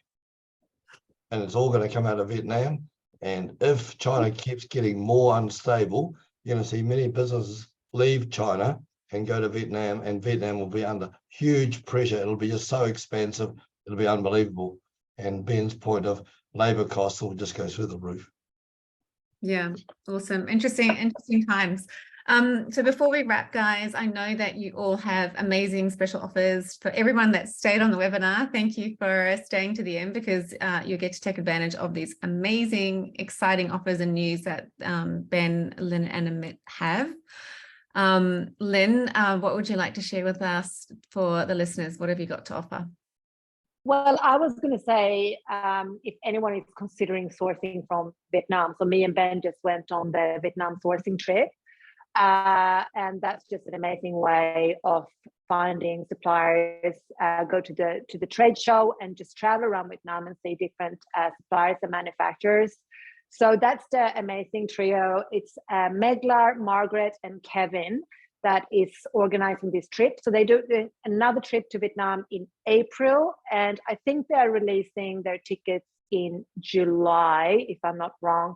And it's all going to come out of Vietnam. And if China keeps getting more unstable, you're going to see many businesses leave China and go to Vietnam, and Vietnam will be under huge pressure. It'll be just so expensive. It'll be unbelievable. And Ben's point of labor costs will just go through the roof. Yeah, awesome. Interesting times. So before we wrap, guys, I know that you all have amazing special offers for everyone that stayed on the webinar. Thank you for staying to the end, because you get to take advantage of these amazing, exciting offers and news that Ben, Lynn, and Amit have. Lynn, what would you like to share with us for the listeners? What have you got to offer? Well, I was going to say, if anyone is considering sourcing from Vietnam, so me and Ben just went on the Vietnam sourcing trip, and that's just an amazing way of finding suppliers. Go to the trade show and just travel around Vietnam and see different suppliers and manufacturers. So that's the amazing trio. It's Meglar, Margaret, and Kevin that is organizing this trip. So they do another trip to Vietnam in April, and I think they're releasing their tickets in July, if I'm not wrong.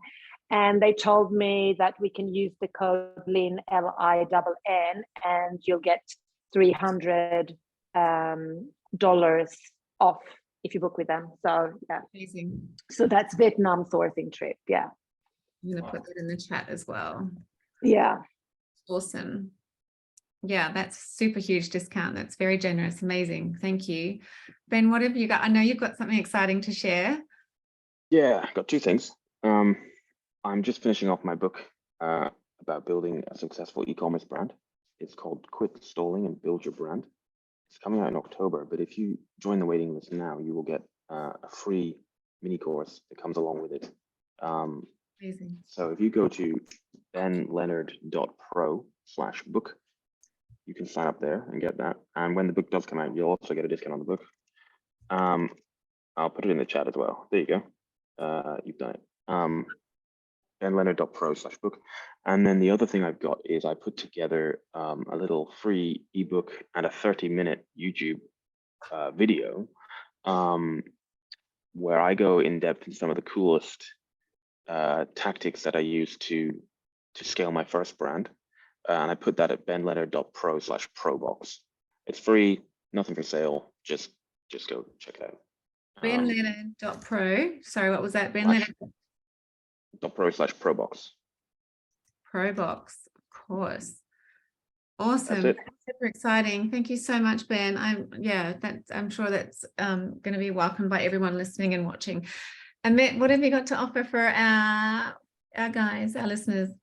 And they told me that we can use the code LIN, LINN, and you'll get $300 off if you book with them. So yeah, Amazing. so that's Vietnam sourcing trip. Yeah, I'm going to put that in the chat as well. yeah. Awesome. Yeah, that's super huge discount. That's very generous. Amazing. Thank you. Ben, what have you got? I know you've got something exciting to share. Yeah, I've got two things. I'm just finishing off my book about building a successful e-commerce brand. It's called Quit Stalling and Build Your Brand. It's coming out in October, but if you join the waiting list now, you will get a free mini course that comes along with it. Amazing. So if you go to benleonard.pro/book, you can sign up there and get that. And when the book does come out, you'll also get a discount on the book. I'll put it in the chat as well. There you go. You've done it. benleonard.pro/book. And then the other thing I've got is I put together a little free ebook and a 30-minute YouTube video where I go in depth in some of the coolest tactics that I use to scale my first brand. And I put that at benleonard.pro/Proboxx. It's free, nothing for sale. Just go check it out. benleonard.pro. Sorry, what was that? benleonard.pro/Proboxx. Proboxx, of course. Awesome. That's it. Super exciting. Thank you so much, Ben. I'm sure that's going to be welcomed by everyone listening and watching. Amit, what have you got to offer for our guys, our listeners?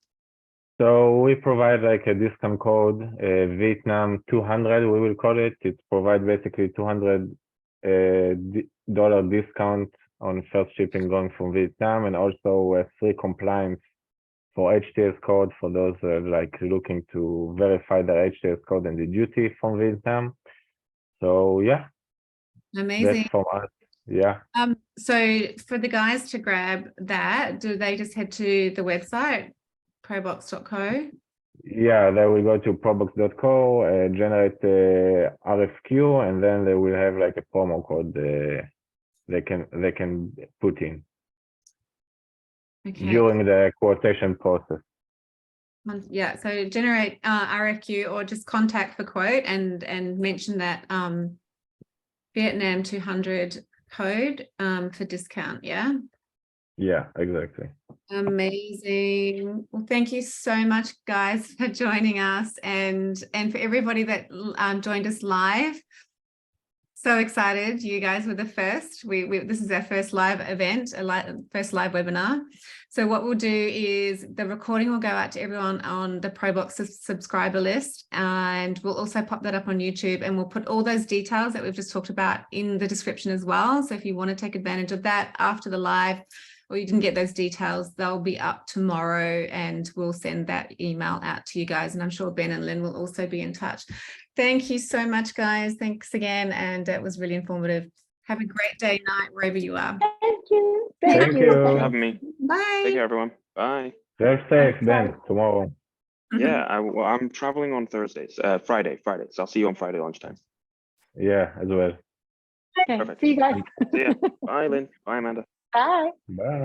So we provide like a discount code, Vietnam 200, we will call it. It provides basically $200 discount on first shipping going from Vietnam, and also a free compliance for HTS code for those like looking to verify their HTS code and the duty from Vietnam. So yeah, Amazing. that's from us. Yeah. So for the guys to grab that, do they just head to the website, proboxx.co? Yeah, they will go to proboxx.co, generate the RFQ, and then they will have like a promo code they can put in during the quotation process. Yeah, so generate RFQ or just contact for quote and mention that Vietnam 200 code for discount. Yeah. Yeah, exactly. Amazing. Well, thank you so much, guys, for joining us, and for everybody that joined us live. So excited! You guys were the first. This is our first live event, first live webinar. So what we'll do is the recording will go out to everyone on the Proboxx subscriber list, and we'll also pop that up on YouTube, and we'll put all those details that we've just talked about in the description as well. So if you want to take advantage of that after the live, or you didn't get those details, they'll be up tomorrow, and we'll send that email out to you guys. And I'm sure Ben and Lynn will also be in touch. Thank you so much, guys. Thanks again. And it was really informative. Have a great day, night, wherever you are. Thank you. Thank you. Thanks for having me. Bye. Take care, everyone. Bye. Drive safe, Ben, tomorrow. Yeah, I'm traveling on Thursdays, Friday. So I'll see you on Friday lunchtime. Yeah, as well. Okay, Perfect. see you guys. See ya. Bye, Lynn. Bye, Amanda. Bye. Bye.